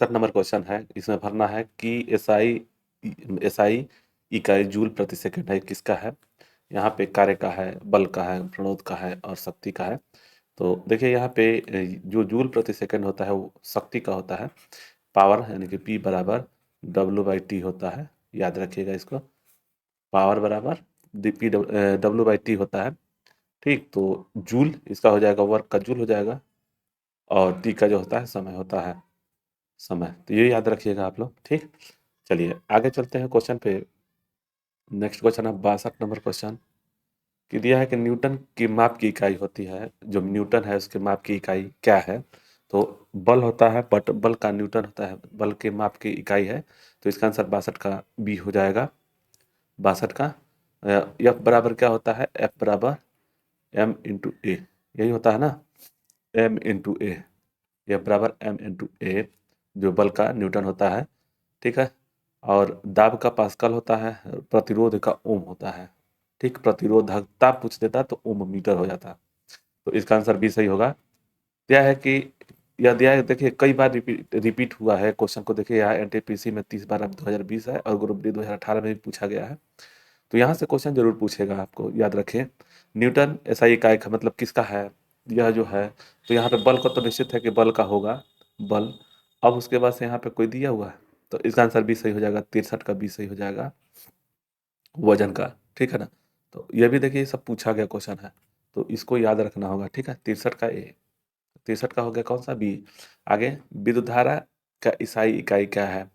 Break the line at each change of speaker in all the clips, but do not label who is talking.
61 number question है। इसमें भरना है कि एसआई इकाई जूल प्रति सेकंड है, किसका है। यहाँ पे कार्य का है, बल का है, प्रणोद का है और शक्ति का है। तो देखिए यहाँ पे जो जूल प्रति सेकंड होता है वो शक्ति का होता है। पावर यानी कि P बराबर W/T होता है, याद रखिएगा इसको। पावर बराबर W/T होता है। ठीक, तो जूल इसका हो जाएगा, वर्क का जूल हो जाएगा, और टी का जो होता है समय होता है, समय। तो ये याद रखिएगा आप लोग। ठीक, चलिए आगे चलते हैं क्वेश्चन पे। नेक्स्ट क्वेश्चन है 62 नंबर क्वेश्चन कि दिया है कि न्यूटन की माप की इकाई होती है, जो न्यूटन है उसके माप की इकाई क्या है। तो बल होता है, बट बल का न्यूटन होता है, बल के माप की इकाई है। तो इसका आंसर 62 का बी हो जाएगा। 62 का एफ बराबर क्या होता है, एफ बराबर m/a, यही होता है ना, m/a। एफ बराबर m/a, जो बल का न्यूटन होता है। ठीक है, और दाब का पास्कल होता है, प्रतिरोध का ओम होता है। ठीक, प्रतिरोधकता पूछ देता तो ओम मीटर हो जाता। तो इसका आंसर भी सही होगा। क्या है कि यह दिया है, देखिए कई बार रिपीट हुआ है क्वेश्चन को। देखिए यहाँ एनटीपीसी में 30 बार अब 2020 है, और ग्रुप डी 2018 में भी पूछा गया है। तो यहाँ से क्वेश्चन जरूर पूछेगा, आपको याद रखें। न्यूटन एसआई इकाई का मतलब किसका है, यह जो है। तो यहाँ पे बल का तो निश्चित है कि बल का होगा, बल। अब उसके बाद से यहाँ पे कोई दिया हुआ है, तो इसका आंसर भी सही हो जाएगा। 63 का भी सही हो जाएगा, वजन का। ठीक है ना, तो ये भी देखिए सब पूछा गया क्वेश्चन है, तो इसको याद रखना होगा। ठीक है, 63 का ए, 63 का हो गया कौन सा, बी। आगे विद्युत धारा का ईसाई इकाई क्या है।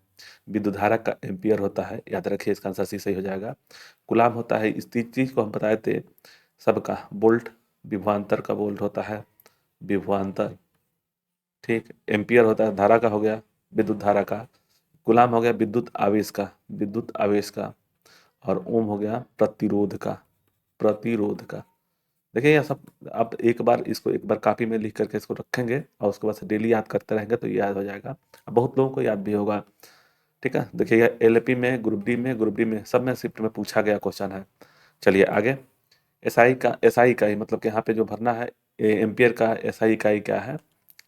विद्युत धारा का एम्पियर होता है, याद रखिए इसका आंसर सी सही हो जाएगा। गुलाम होता है, इस चीज को हम बताए थे सबका। बोल्ट, विभवांतर का बोल्ट होता है, विभवांतर। ठीक, एम्पियर होता है धारा का, हो गया विद्युत धारा का। गुलाम हो गया विद्युत आवेश का, विद्युत आवेश का। और ओम हो गया प्रतिरोध का, प्रतिरोध का। देखिए यह सब आप एक बार इसको एक बार कॉपी में लिख करके इसको रखेंगे, और उसके बाद से डेली याद करते रहेंगे तो ये याद हो जाएगा। अब बहुत लोगों को याद भी होगा। ठीक है, देखिए यह एलपी में, ग्रुप डी में, सब में शिफ्ट में पूछा गया क्वेश्चन है। चलिए आगे। एसआई इकाई मतलब कि यहाँ पे जो भरना है, एम्पियर का एसआई इकाई क्या है,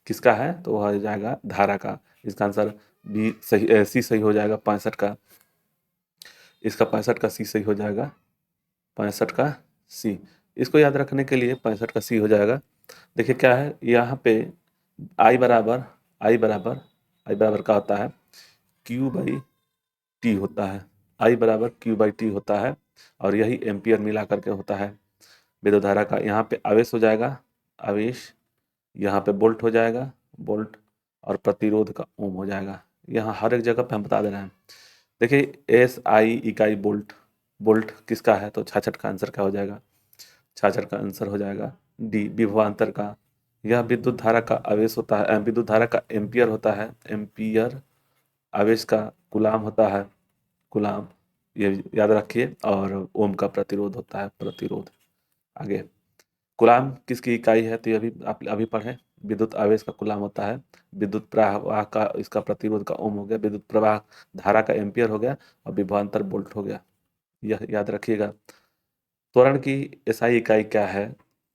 किसका है, तो वह हो जाएगा धारा का। इसका आंसर बी सही, सी सही हो जाएगा। 65 का, इसका 65 का सी सही हो जाएगा। 65 का सी, इसको याद रखने के लिए 65 का सी हो जाएगा। देखिए क्या है यहाँ पे, आई बराबर आई बराबर आई बराबर का होता है Q/T होता है। आई बराबर Q/T होता है, और यही एम्पियर मिला करके होता है विद्युत धारा का। यहाँ पे आवेश हो जाएगा, आवेश। यहाँ पे बोल्ट हो जाएगा, बोल्ट। और प्रतिरोध का ओम हो जाएगा। यहाँ हर एक जगह पे हम बता दे रहे हैं। देखिए SI इकाई बोल्ट, बोल्ट किसका है, तो 66 का आंसर क्या हो जाएगा, 66 का आंसर हो जाएगा डी, विभवांतर का। यह विद्युत धारा का आवेश होता है, विद्युत धारा का एम्पियर होता है, एम्पियर। आवेश का कूलाम होता है, कूलाम, ये याद रखिए। और ओम का प्रतिरोध होता है, प्रतिरोध। आगे, कूलाम किसकी इकाई है, तो ये अभी आप अभी पढ़े। विद्युत आवेश का कूलाम होता है, विद्युत प्रवाह का इसका प्रतिरोध का ओम हो गया, विद्युत प्रवाह धारा का एम्पियर हो गया, और विभवांतर वोल्ट हो गया। यह याद रखिएगा। त्वरण की एसआई इकाई क्या है,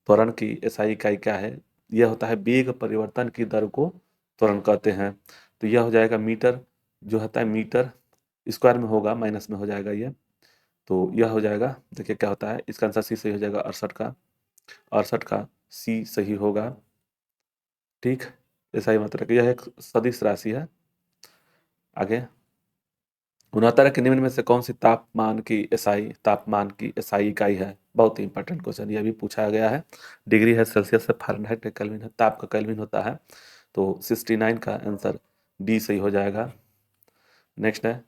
त्वरण की एसआई इकाई क्या है, यह होता है वेग परिवर्तन की दर को त्वरण कहते हैं। तो यह हो जाएगा मीटर, जो होता है मीटर स्क्वायर में होगा, माइनस में हो जाएगा ये। तो यह हो जाएगा, देखिए क्या होता है, इसका आंसर सी सही हो जाएगा। 68 का, 68 का सी सही होगा। ठीक, एसआई मात्रा की यह एक सदिश राशि है। आगे, 69 के निम्न में से कौन सी तापमान की एसआई इकाई है। बहुत ही इंपॉर्टेंट क्वेश्चन, यह भी पूछा गया है। डिग्री है सेल्सियस से, फ़ारेनहाइट है, केल्विन है, ताप का केल्विन होता है। तो 69 का आंसर डी सही हो जाएगा। नेक्स्ट है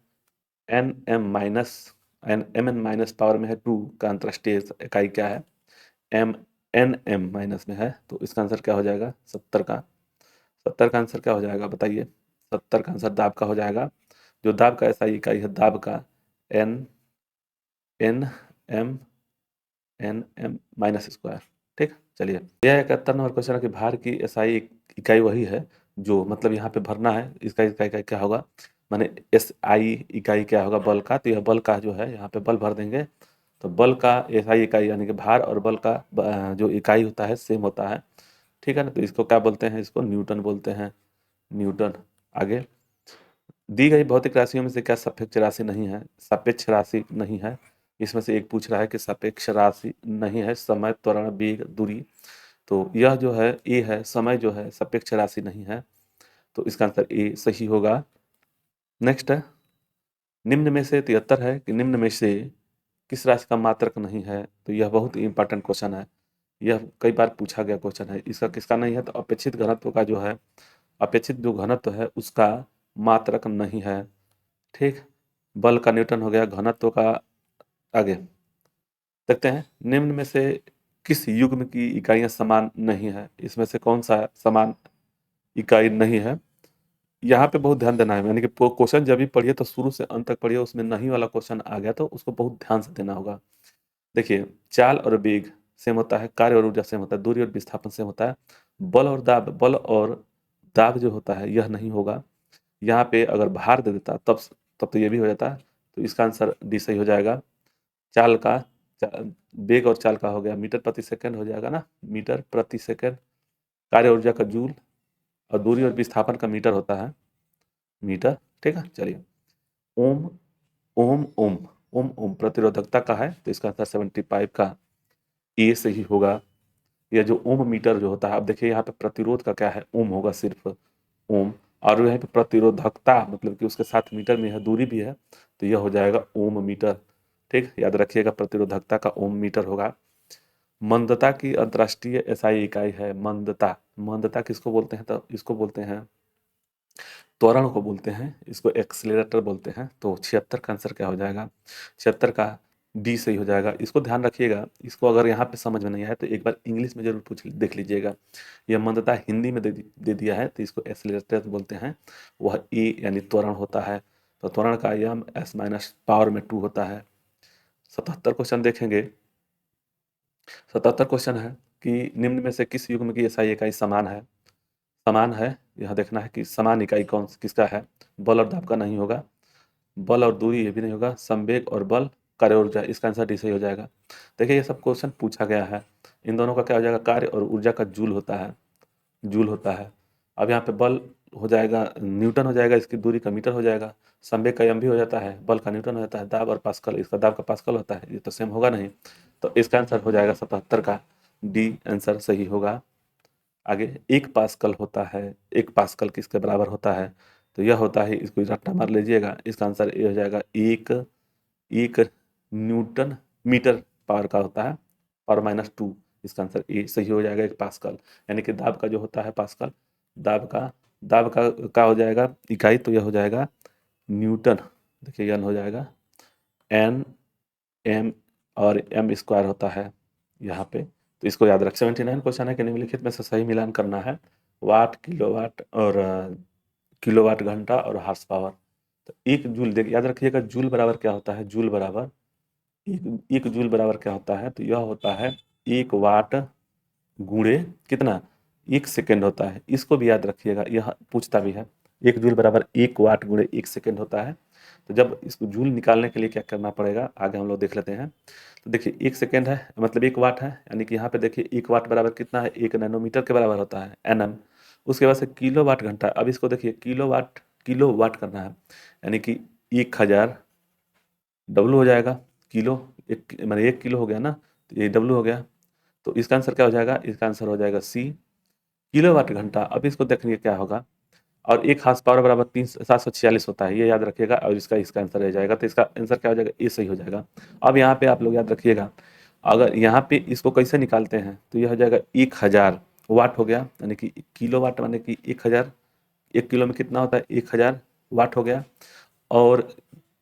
एन एम माइनस पावर में है 2 का अंतर्राष्ट्रीय इकाई क्या है। एम माइनस में है, तो इसका आंसर क्या हो जाएगा, 70 का। 70 का आंसर क्या हो जाएगा बताइए। 70 का आंसर दाब का हो जाएगा। जो दाब का एसआई इकाई है, दाब का N N M minus square. ठीक, चलिए यह 71 नंबर क्वेश्चन है कि भार की एसआई इकाई वही है जो, मतलब यहाँ पे भरना है, इसका इकाई क्या होगा, माने एसआई इकाई क्या होगा, बल का। तो यह बल का जो है, यहाँ पे बल भर देंगे। तो बल का एसआई इकाई यानी कि भार और बल का जो इकाई होता है सेम होता है। ठीक है ना, तो इसको क्या बोलते हैं, इसको न्यूटन बोलते हैं, न्यूटन। आगे, दी गई भौतिक राशियों में से क्या सापेक्ष राशि नहीं है? सापेक्ष राशि नहीं है। इसमें से एक पूछ रहा है कि सापेक्ष राशि नहीं है, समय, त्वरण, वेग, दूरी। तो यह जो है ए है, समय जो है सापेक्ष राशि नहीं है, तो इसका आंसर ए सही होगा। नेक्स्ट है, निम्न में से 73 है कि निम्न में से किस राशि का मात्रक नहीं है? तो यह बहुत ही इंपॉर्टेंट क्वेश्चन है, यह कई बार पूछा गया क्वेश्चन है। इसका किसका नहीं है? तो अपेक्षित घनत्व का जो है, अपेक्षित जो घनत्व है उसका मात्रक नहीं है। ठीक, बल का न्यूटन हो गया, घनत्व का। आगे देखते हैं, निम्न में से किस युग्म की इकाइयां समान नहीं है? इसमें से कौन सा समान इकाई नहीं है? यहाँ पे बहुत ध्यान देना है, यानी कि क्वेश्चन जब भी पढ़िए तो शुरू से अंत तक पढ़िए, उसमें नहीं वाला क्वेश्चन आ गया तो उसको बहुत ध्यान से देना होगा। देखिए, चाल और वेग सेम होता है, कार्य और ऊर्जा सेम होता है, दूरी और विस्थापन सेम होता है। बल और दाब, बल और दाब जो होता है यह नहीं होगा। यहाँ पे अगर भार दे देता तब तो ये भी हो जाता है, तो इसका आंसर डी सही हो जाएगा। चाल का वेग और चाल का हो गया मीटर प्रति सेकंड हो जाएगा ना, मीटर प्रति सेकंड। कार्य ऊर्जा का जूल, और दूरी और विस्थापन का मीटर होता है, मीटर। ठीक है, चलिए। ओम, ओम ओम ओम ओम प्रतिरोधकता का है, तो इसका आंसर 75 का ए सही होगा। यह जो ओम मीटर जो होता है, अब देखिए यहाँ पे प्रतिरोध का क्या है, ओम होगा सिर्फ, ओम। और यहाँ पे प्रतिरोधकता मतलब कि उसके साथ मीटर में यह दूरी भी है, तो यह हो जाएगा ओम मीटर। ठीक, याद रखिएगा प्रतिरोधकता का ओम मीटर होगा। मंदता की अंतर्राष्ट्रीय एसआई इकाई है मंदता। मंदता किसको बोलते हैं? तो इसको बोलते हैं, त्वरण को बोलते हैं, इसको एक्सीलरेटर बोलते हैं। तो 76 का आंसर क्या हो जाएगा? 76 का डी सही हो जाएगा। इसको ध्यान रखिएगा, इसको अगर यहाँ पे समझ में नहीं आया तो एक बार इंग्लिश में जरूर पूछ देख लीजिएगा। यह मंदता हिंदी में दे दिया है, तो इसको एक्सीलरेटर बोलते हैं। वह ए यानी त्वरण होता है, तो त्वरण का यम एस माइनस पावर में 2 होता है। 77 क्वेश्चन देखेंगे। 77 क्वेश्चन है कि निम्न में से किस युग्म की एसआई इकाई समान है? समान है, यह देखना है कि समान इकाई कौन किसका है। बल और दाब का नहीं होगा, बल और दूरी ये भी नहीं होगा, संवेग और बल, कार्य ऊर्जा, इसका आंसर डी सही हो जाएगा। देखिए ये सब क्वेश्चन पूछा गया है, इन दोनों का क्या हो जाएगा? कार्य और ऊर्जा का जूल होता है, जूल होता है। अब यहाँ पे बल हो जाएगा न्यूटन हो जाएगा, इसकी दूरी का मीटर हो जाएगा, संवेग का एम भी हो जाता है, बल का न्यूटन हो जाता है, दाब और पास्कल, इसका दाब का पास्कल होता है, ये तो सेम होगा नहीं। तो इसका आंसर हो जाएगा 77 का डी आंसर सही होगा। आगे, एक पास्कल होता है, एक पास्कल किसके बराबर होता है? तो यह होता है, इसको रट्टा मार लीजिएगा, इसका आंसर ये हो जाएगा एक, एक न्यूटन मीटर पावर का होता है, पावर माइनस 2। इसका आंसर ए सही हो जाएगा, एक पास्कल। यानी कि दाब का जो होता है पास्कल, दाब का हो जाएगा इकाई, तो यह हो जाएगा न्यूटन। देखिए एन हो जाएगा एन एम, और एम स्क्वायर होता है यहाँ पे। तो इसको याद रख, 79 क्वेश्चन है कि निम्नलिखित में से सही मिलान करना है। वाट, किलोवाट और किलोवाट घंटा और हार्स पावर। तो एक जूल देख याद रखिएगा, जूल बराबर क्या होता है? जूल बराबर एक जूल बराबर क्या होता है? तो यह होता है 1 वाट गुणे कितना? 1 सेकेंड होता है। इसको भी याद रखिएगा, यह पूछता भी है। 1 जूल बराबर 1 वाट गुणे 1 सेकेंड होता है। तो जब इसको जूल निकालने के लिए क्या करना पड़ेगा, आगे हम लोग देख लेते हैं। तो देखिए 1 सेकेंड है मतलब 1 वाट है, यानी कि यहाँ पे देखिए 1 वाट बराबर कितना है? 1 नैनोमीटर के बराबर होता है, एनएम। उसके बाद से किलो वाट घंटा, अब इसको देखिए किलो वाट करना है, यानी कि 1000 डब्लू हो जाएगा। किलो एक मैंने 1 किलो हो गया ना, तो ये डब्लू हो गया। तो इसका आंसर क्या हो जाएगा? इसका आंसर हो जाएगा सी, किलोवाट घंटा। अब इसको देखिए क्या होगा, और एक हार्स पावर बराबर 746 होता है, ये याद रखिएगा, और इसका इसका आंसर रह जाएगा। तो इसका आंसर क्या हो जाएगा? ए सही हो जाएगा। अब यहाँ पे आप लोग याद रखिएगा, अगर यहाँ पे इसको कैसे निकालते हैं, तो यह हो जाएगा 1000 वाट हो गया, यानी कि किलो वाट माने कि 1000, 1 किलो में कितना होता है? 1000 वाट हो गया। और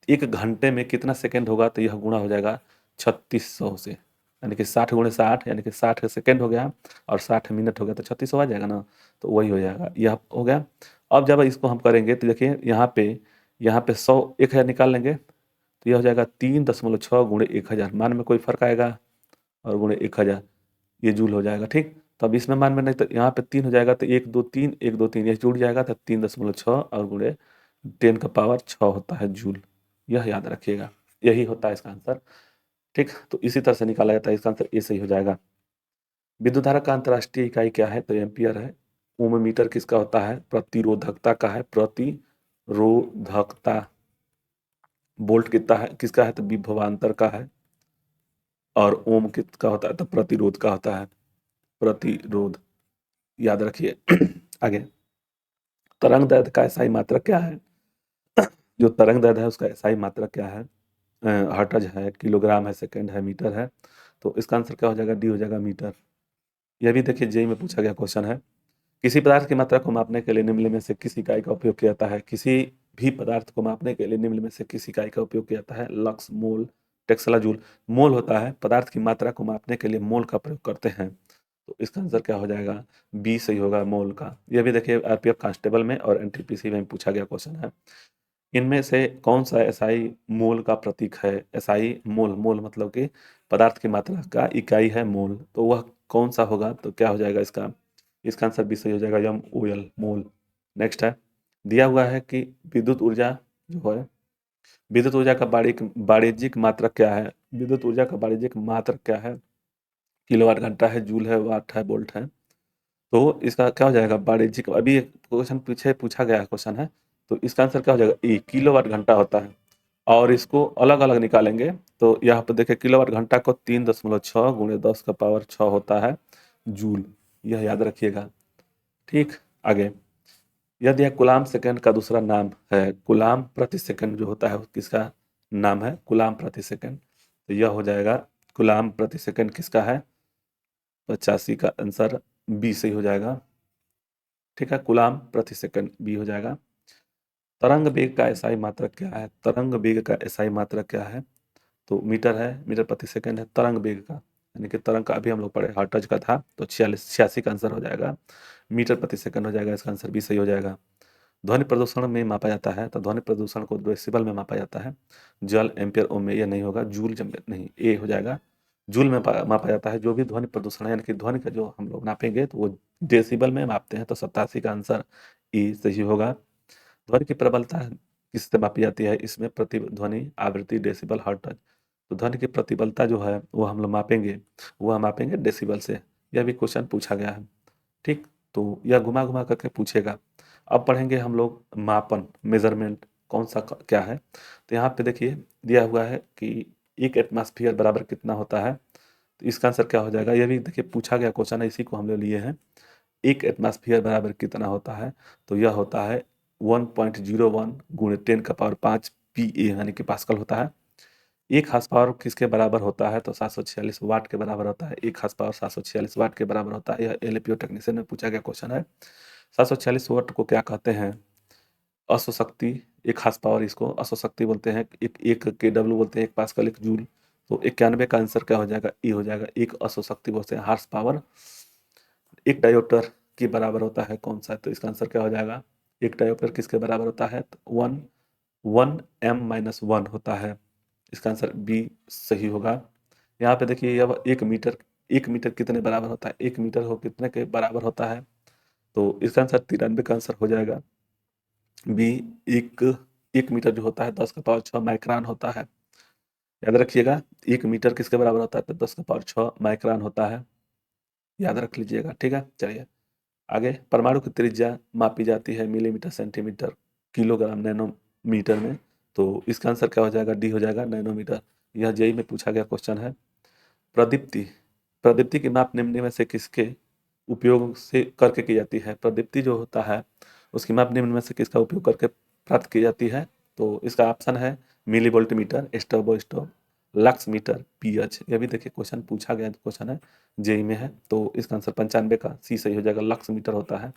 1 घंटे में कितना सेकेंड होगा? तो यह गुणा हो जाएगा 3600 से, यानी कि 60 गुणे 60, यानी कि 60 सेकेंड हो गया, और 60 मिनट हो गया, तो 3600 आ जाएगा ना। तो वही हो जाएगा, यह हो गया। अब जब इसको हम करेंगे तो देखिए यहाँ पे 1000 निकाल लेंगे, तो यह हो जाएगा 3.6 गुणे 1000, मान में कोई फर्क आएगा, और गुणे 1000, ये जूल हो जाएगा। ठीक, तो अब इसमें मान में नहीं, तो यहाँ पे 3 हो जाएगा, तो 1 2 3 1 2 3 ये जुड़ जाएगा, तो 3.6 और गुणे 10 का पावर 6 होता है जूल। यह याद रखिएगा, यही होता है इसका आंसर। ठीक, तो इसी तरह से निकाला जाता है, इसका आंसर ए सही हो जाएगा। विद्युत धारा का अंतर्राष्ट्रीय इकाई क्या है? तो एम्पियर है। ओम मीटर किसका होता है? प्रतिरोधकता का है, प्रतिरोधकता रोधकता, वोल्ट कितना है किसका है तो विभवांतर का है, और ओम किसका होता है तो प्रतिरोध का होता है, प्रतिरोध, याद रखिए। आगे, तरंग दैर्ध्य का एसआई मात्रक क्या है? जो तरंग दैर्ध्य है उसका एसआई मात्रक क्या है? हर्ट्ज है, किलोग्राम है, सेकंड है, मीटर है। तो इसका आंसर क्या हो जाएगा? डी हो जाएगा, मीटर। यह भी देखिए जेई में पूछा गया क्वेश्चन है। किसी पदार्थ की मात्रा को मापने के लिए निम्न में से किस इकाई का उपयोग किया जाता है? किसी भी पदार्थ को मापने के लिए निम्न में से किस इकाई का उपयोग किया जाता है? लक्स, मोल, टेक्सला, जूल। मोल होता है, पदार्थ की मात्रा को मापने के लिए मोल का प्रयोग करते हैं। तो इसका आंसर क्या हो जाएगा? बी सही होगा, मोल का। यह भी देखिए आरपीएफ कांस्टेबल में और एनटीपीसी में पूछा गया क्वेश्चन है। इनमें से कौन सा एसआई मोल का प्रतीक है? एसआई मोल, मोल मतलब कि पदार्थ की मात्रा का इकाई है मोल, तो वह कौन सा होगा? तो क्या हो जाएगा इसका? इसका आंसर भी सही हो जाएगा, एम ओ एल, मोल। नेक्स्ट है, दिया हुआ है कि विद्युत ऊर्जा जो है, विद्युत ऊर्जा का वाणिज्यिक मात्रक क्या है? विद्युत ऊर्जा का वाणिज्यिक मात्रक क्या है? किलोवाट घंटा है, जूल है, वाट है, वोल्ट है। तो इसका क्या हो जाएगा? वाणिज्यिक, अभी एक क्वेश्चन पीछे पूछा गया क्वेश्चन है, तो इसका आंसर क्या हो जाएगा? ई, किलोवाट घंटा होता है। और इसको अलग अलग निकालेंगे तो यहाँ पर देखिए किलोवाट घंटा को 3.6 गुणे 10 का पावर 6 होता है जूल, यह याद रखिएगा। ठीक, आगे, यदि यह कूलाम सेकंड का दूसरा नाम है, कूलाम प्रति सेकंड जो होता है वो किसका नाम है? कूलाम प्रति सेकंड। तो यह हो जाएगा कूलाम प्रति सेकंड किसका है? 85 का आंसर बी सही हो जाएगा। ठीक है, कूलाम प्रति सेकंड बी हो जाएगा। तरंग वेग का एसआई मात्रक क्या है? तरंग वेग का एसआई मात्रक क्या है? तो मीटर है, मीटर प्रति सेकंड है। तरंग वेग का यानी कि तरंग का अभी हम लोग पढ़े, हर्ट्ज का था, तो 86 का आंसर हो जाएगा। मीटर प्रति सेकंड हो जाएगा, इसका आंसर भी सही हो जाएगा। ध्वनि प्रदूषण में मापा जाता है, तो ध्वनि प्रदूषण को डेसिबल में मापा जाता है। जल, एम्पियर, ओम में, यह नहीं होगा। जूल जब नहीं, ए हो जाएगा। जूल में मापा जाता है जो भी ध्वनि प्रदूषण है, यानी कि ध्वनि का जो हम लोग नापेंगे तो वो डेसिबल में मापते हैं, तो 87 का आंसर ई सही होगा। ध्वनि की प्रबलता किससे मापी जाती है? इसमें प्रतिध्वनि आवृत्ति, डेसिबल, हर्ट्ज। तो ध्वनि की प्रतिबलता जो है वो हम लोग मापेंगे, वो हम मापेंगे डेसिबल से। यह भी क्वेश्चन पूछा गया है। ठीक, तो यह घुमा घुमा करके पूछेगा। अब पढ़ेंगे हम लोग मापन, मेजरमेंट कौन सा क्या है। तो यहाँ पे देखिए दिया हुआ है कि एक एटमॉस्फेयर बराबर कितना होता है, तो इसका आंसर क्या हो जाएगा? यह भी देखिए पूछा गया क्वेश्चन है, इसी को हम लोग लिए हैं। एक एटमॉस्फेयर बराबर कितना होता है? तो यह होता है 1.01 गुणे 10 का पावर 5 पी ए, यानी कि पास्कल होता है। एक हार्स पावर किसके बराबर होता है? तो 746 वाट के बराबर होता है। एक हार्स पावर 746 वाट के बराबर होता है। यह एलपीओ टेक्नीशियन में पूछा गया क्वेश्चन है। 746 वाट को क्या कहते हैं? अश्वशक्ति। एक हार्स पावर इसको अश्वशक्ति बोलते हैं, एक के डब्ल्यू बोलते हैं, एक पास्कल, एक जूल। तो 91 का आंसर क्या हो जाएगा? ए हो जाएगा। एक अश्वशक्ति बोलते हैं, हार्स पावर। एक डायोप्टर के बराबर होता है कौन सा? तो इसका आंसर क्या हो जाएगा? एक डायोप्टर किसके बराबर होता है? तो 1 होता है। इसका आंसर बी सही होगा। यहाँ पे देखिए अब 1 मीटर, 1 मीटर कितने बराबर होता है? 1 मीटर हो कितने के बराबर होता है? तो इसका आंसर 93 का आंसर हो जाएगा बी। एक 1 मीटर जो होता है 10 का पावर 6 माइक्रोन होता है। याद रखिएगा, 1 मीटर किसके बराबर होता है? तो 10 का पावर 6 माइक्रोन होता है, याद रख लीजिएगा। ठीक है, चलिए आगे। परमाणु की त्रिज्या मापी जाती है मिलीमीटर, सेंटीमीटर, किलोग्राम, नैनोमीटर में। तो इसका आंसर क्या हो जाएगा? डी हो जाएगा, नैनोमीटर। यह जेई में पूछा गया क्वेश्चन है। प्रदीप्ति, प्रदीप्ति की माप निम्न में से किसके उपयोग से करके की जाती है? प्रदीप्ति जो होता है उसकी माप निम्न में से किसका उपयोग करके प्राप्त की जाती है? तो इसका ऑप्शन है मिली वोल्ट मीटर, स्टोबो स्टोव, लक्स मीटर, पीएच। यह भी देखिए क्वेश्चन पूछा गया क्वेश्चन है, जेई में है। तो इसका आंसर 95 का सी सही हो जाएगा, लक्स मीटर होता है।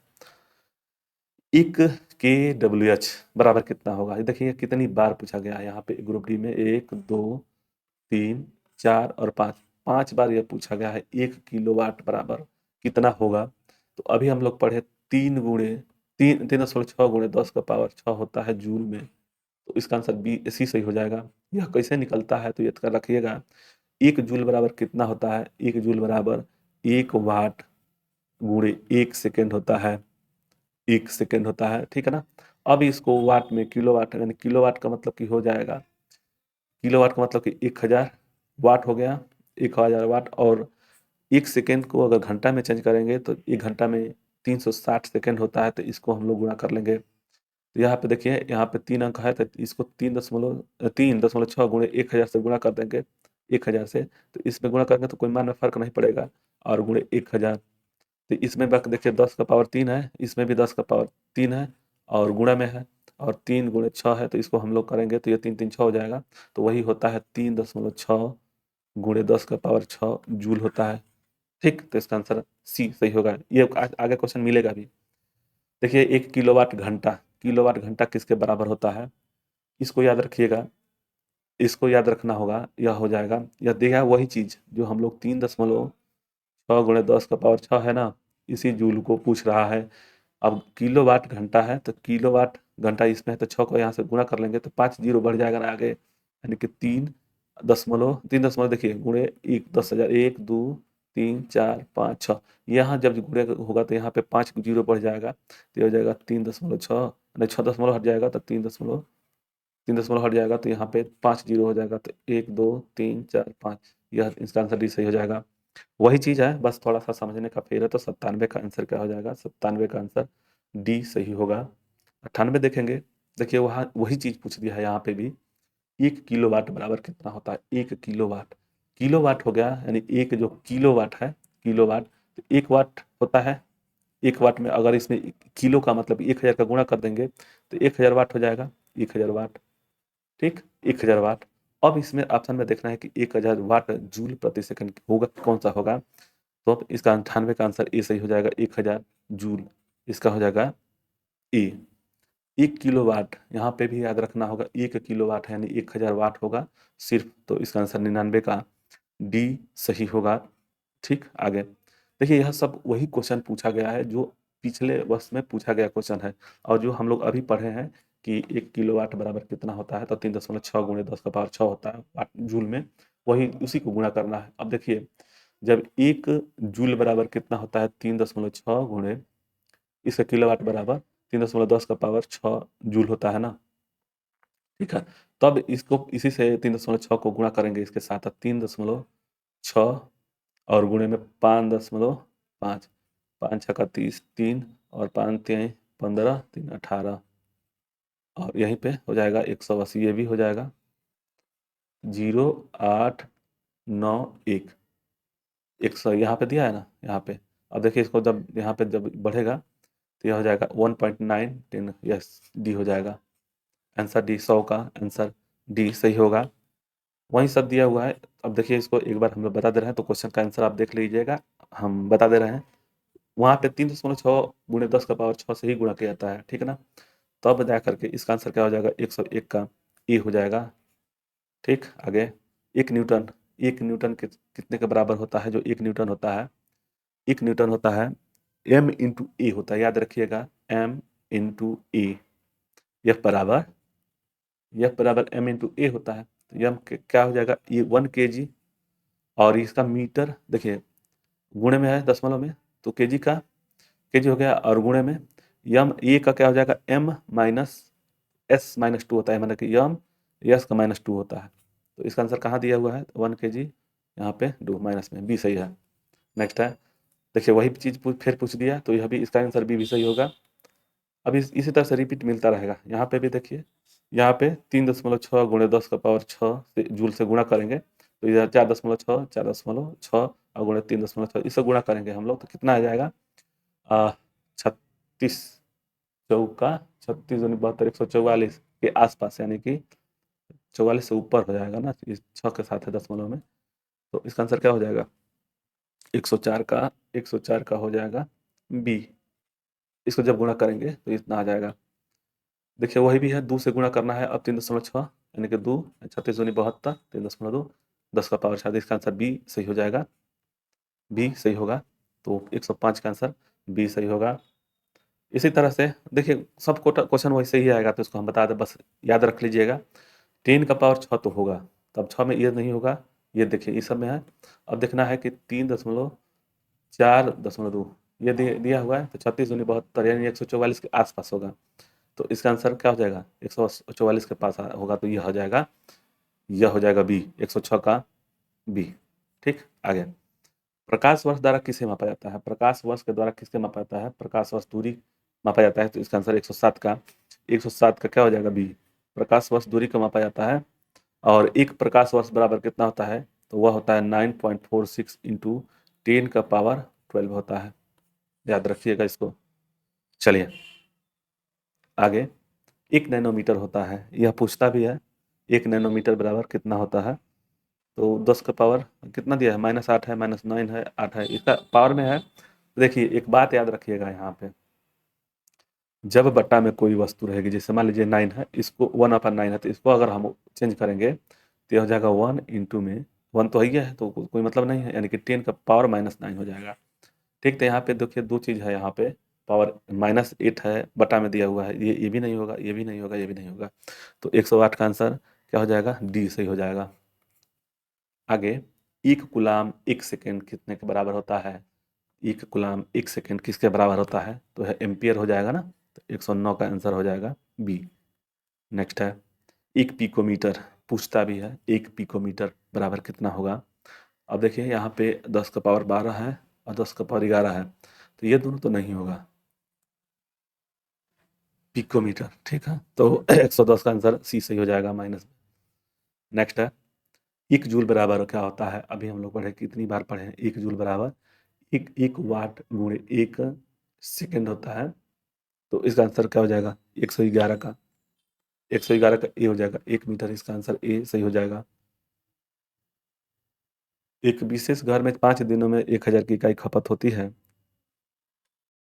एक के डब्ल्यू एच बराबर कितना होगा? ये देखिए कितनी बार पूछा गया है यहाँ पे ग्रुप डी में, 1, 2, 3, 4 और 5, 5 बार यह पूछा गया है। 1 किलोवाट बराबर कितना होगा? तो अभी हम लोग पढ़े 3 गुणे 6 होता है जूल में। तो इसका आंसर बी सी सही हो जाएगा। यह कैसे निकलता है तो याद कर रखिएगा। 1 जूल बराबर कितना होता है? 1 जूल बराबर 1 वाट गुणे 1 सेकेंड होता है, 1 सेकेंड होता है। ठीक है ना। अब इसको वाट में, किलोवाट यानी किलोवाट का मतलब कि हो जाएगा, किलोवाट का मतलब कि 1000 वाट हो गया, 1000 वाट। और 1 सेकेंड को अगर घंटा में चेंज करेंगे तो 1 घंटा में 360 सेकेंड होता है, तो इसको हम लोग गुणा कर लेंगे। तो यहाँ पे देखिए, यहाँ पे 3 अंक है तो इसको 3.6 गुणे 1000 से गुणा कर देंगे, 1000 से, तो इसमें गुणा करेंगे तो कोई मान में फर्क नहीं पड़ेगा, और गुणे 1000, तो इसमें देखिए 10 का पावर 3 है, इसमें भी 10 का पावर 3 है और गुणा में है, और 3 गुणे 6 है, तो इसको हम लोग करेंगे तो ये 3 3 6 हो जाएगा, तो वही होता है 3.6 गुणे 10 का पावर 6 जूल होता है। ठीक, तो इसका आंसर सी सही होगा। ये आगे क्वेश्चन मिलेगा भी। देखिए 1 किलोवाट घंटा, किलोवाट घंटा किसके बराबर होता है, इसको याद रखिएगा, इसको याद रखना होगा, यह हो जाएगा, यह देगा वही चीज जो हम लोग 3.6 गुणे 10 का पावर 6 है ना, इसी जूल को पूछ रहा है। अब किलोवाट घंटा है तो किलोवाट घंटा इसमें है, तो 6 को यहाँ से गुणा कर लेंगे तो 5 जीरो बढ़ जाएगा ना आगे, यानी कि 3 दशमलव देखिए गुणे 10,000, 1 2 3 4 5 6, यहाँ जब गुणे होगा तो यहाँ पे 5 जीरो बढ़ जाएगा, तो ये हो जाएगा 3.6, नहीं 6 दशमलव हट जाएगा तो 3 दशमलव हट जाएगा, तो यहाँ पे 5 जीरो हो जाएगा, तो 1 2 3 4 5, यह इसका आंसर डी सही हो जाएगा। वही चीज है, बस थोड़ा सा समझने का फेर है, तो 97 का आंसर क्या हो जाएगा, 97 का आंसर डी सही होगा। 98 देखेंगे, देखिए वहाँ वही चीज पूछ दिया है यहाँ पे भी, 1 किलोवाट बराबर कितना होता है, 1 किलोवाट, किलोवाट हो गया, यानी एक जो किलोवाट है, किलोवाट, तो 1 वाट होता है, 1 वाट में अगर इसमें किलो का मतलब 1000 का गुणा कर देंगे तो 1000 वाट हो जाएगा, 1000 वाट, ठीक, 1000 वाट। अब इसमें ऑप्शन में देखना है कि 1000 वाट जूल प्रति सेकंड होगा, कौन सा होगा, तो अब इसका 98 का आंसर ए सही हो जाएगा, 1000 जूल, इसका हो जाएगा ए। 1 किलोवाट, यहाँ पे भी याद रखना होगा, 1 किलोवाट है यानी 1000 वाट होगा सिर्फ, तो इसका आंसर 99 का डी सही होगा। ठीक, आगे देखिए, यह सब वही क्वेश्चन पूछा गया है जो पिछले वर्ष में पूछा गया क्वेश्चन है, और जो हम लोग अभी पढ़े हैं कि 1 किलोवाट बराबर कितना होता है, तो 3.6 गुणे 10 का पावर 6 होता है वाट जूल में, वही उसी को गुणा करना है। अब देखिए, जब 1 जूल बराबर कितना होता है, 3.6 गुणे इसका किलोवाट बराबर 3.10 का पावर 6 जूल होता है ना, ठीक है। तब इसको इसी से 3.6 को गुणा करेंगे इसके साथ, 3.6 और गुणे में 5.5, 5 6 का 30, 3 और 5 3 15, 3 18, और यहीं पे हो जाएगा 180, ये भी हो जाएगा 0,891, 100 यहाँ पे दिया है ना, यहाँ पे। अब देखिए इसको जब यहाँ पे जब बढ़ेगा तो यह हो जाएगा 1.910, यस डी हो जाएगा आंसर, डी 100 का आंसर डी सही होगा। वही सब दिया हुआ है। अब देखिए इसको एक बार हम लोग बता दे रहे हैं, तो क्वेश्चन का आंसर आप देख लीजिएगा, हम बता दे रहे हैं। वहाँ पे 3.6 गुणे 10 का पावर 6 से ही गुणा किया जाता है, ठीक है ना। तब जा करके इसका आंसर क्या हो जाएगा, 101 का ए हो जाएगा। ठीक, आगे 1 न्यूटन, 1 न्यूटन कितने के बराबर होता है, जो 1 न्यूटन होता है, 1 न्यूटन होता है m इंटू ए होता है, याद रखिएगा m इंटू ए, यह बराबर m इंटू ए होता है, तो यम क्या हो जाएगा, ये 1 kg, और इसका मीटर देखिए गुणे में है दशमलव में, तो केजी का केजी हो गया, और गुणे में यम ए का क्या हो जाएगा, m माइनस s माइनस 2 होता है, मतलब कि यम s का -2 होता है, तो इसका आंसर कहाँ दिया हुआ है, 1 kg, यहाँ पे 2 माइनस में बी सही है। नेक्स्ट है, देखिए वही चीज फिर पूछ दिया, तो यह भी इसका आंसर बी भी सही होगा। अब इसी तरह से रिपीट मिलता रहेगा। यहाँ पे भी देखिए, यहाँ पे 3.6 गुणे 10 का पावर 6 से जूल से गुणा करेंगे, तो इधर 4.6 और गुणे 3.6, इससे गुणा करेंगे हम लोग, तो कितना आ जाएगा, 36 चौका 36 दूनी 72, 144 के आसपास, यानी कि 44 से ऊपर हो जाएगा ना, इस 6 के साथ है दशमलव में, तो इसका आंसर क्या हो जाएगा, 104 का हो जाएगा बी। इसको जब गुणा करेंगे तो इतना आ जाएगा। देखिए वही भी है, 2 से गुणा करना है, अब 3.6 यानी कि 2 36 दूनी 72, 3.2 10 का पावर 6, इसका आंसर बी सही हो जाएगा, बी सही होगा, तो 105 का आंसर बी सही होगा। इसी तरह से देखिए सब क्वेश्चन वैसे ही आएगा, तो इसको हम बता दें, बस याद रख लीजिएगा, 10 का पावर 6 तो होगा, तब 6 में ये नहीं होगा, ये देखिए इस सब में है। अब देखना है कि 3.4.2 ये दिया हुआ है, तो 36 दूनी 72 यानी 144 के आसपास होगा, तो इसका आंसर क्या हो जाएगा, 144 के पास होगा, तो यह हो जाएगा बी, 106 का बी। ठीक, आगे प्रकाश वर्ष द्वारा किसे मापा जाता है, प्रकाश वर्ष के द्वारा किससे मापा जाता है, प्रकाश वर्ष दूरी मापा जाता है, तो इसका आंसर 107 का क्या हो जाएगा? बी। प्रकाश वर्ष दूरी को मापा जाता है, और एक प्रकाश वर्ष बराबर कितना होता है? तो वह होता है 9.46 इंटू 10 का पावर 12 होता है। याद रखिएगा इसको। चलिए आगे, 1 नैनोमीटर होता है, यह पूछता भी है 1 नैनोमीटर बराबर कितना होता है। तो 10 का पावर कितना दिया है? -8 है, -9 है, 8 है, इसका पावर में है। देखिए एक बात याद रखिएगा यहाँ पे, जब बट्टा में कोई वस्तु रहेगी, जैसे मान लीजिए 9 है, इसको 1/9 है, तो इसको अगर हम चेंज करेंगे तो यह हो जाएगा 1 इंटू में 1 तो ही है, तो कोई मतलब नहीं है, यानी कि 10 का पावर -9 हो जाएगा। ठीक, तो यहाँ पे देखिए दो चीज़ है, यहाँ पे पावर -8 है, बटा में दिया हुआ है, ये भी नहीं होगा, ये भी नहीं होगा, ये भी नहीं होगा, तो 108 का आंसर क्या हो जाएगा? डी सही हो जाएगा। आगे, 1 कूलाम 1 सेकेंड कितने के बराबर होता है? 1 कूलाम 1 सेकेंड किसके बराबर होता है? तो है एम्पियर हो जाएगा ना, तो 109 का आंसर हो जाएगा बी। नेक्स्ट है 1 पिकोमीटर, पूछता भी है 1 पिकोमीटर बराबर कितना होगा। अब देखिए यहाँ पे 10 का पावर 12 है और 10 का पावर 11 है, तो ये दोनों तो नहीं होगा, पिकोमीटर, ठीक है, तो 110 का आंसर सी सही हो जाएगा माइनस। नेक्स्ट है 1 जूल बराबर क्या होता है? अभी हम लोग पढ़े, कितनी बार पढ़े हैं? 1 जूल बराबर एक वाट गुणे 1 सेकेंड होता है, तो इसका आंसर क्या हो जाएगा? 111 का, 111 का ए हो जाएगा, 1 मीटर, इसका आंसर ए सही हो जाएगा। एक विशेष घर में 5 दिनों में 1000 की इकाई खपत होती है,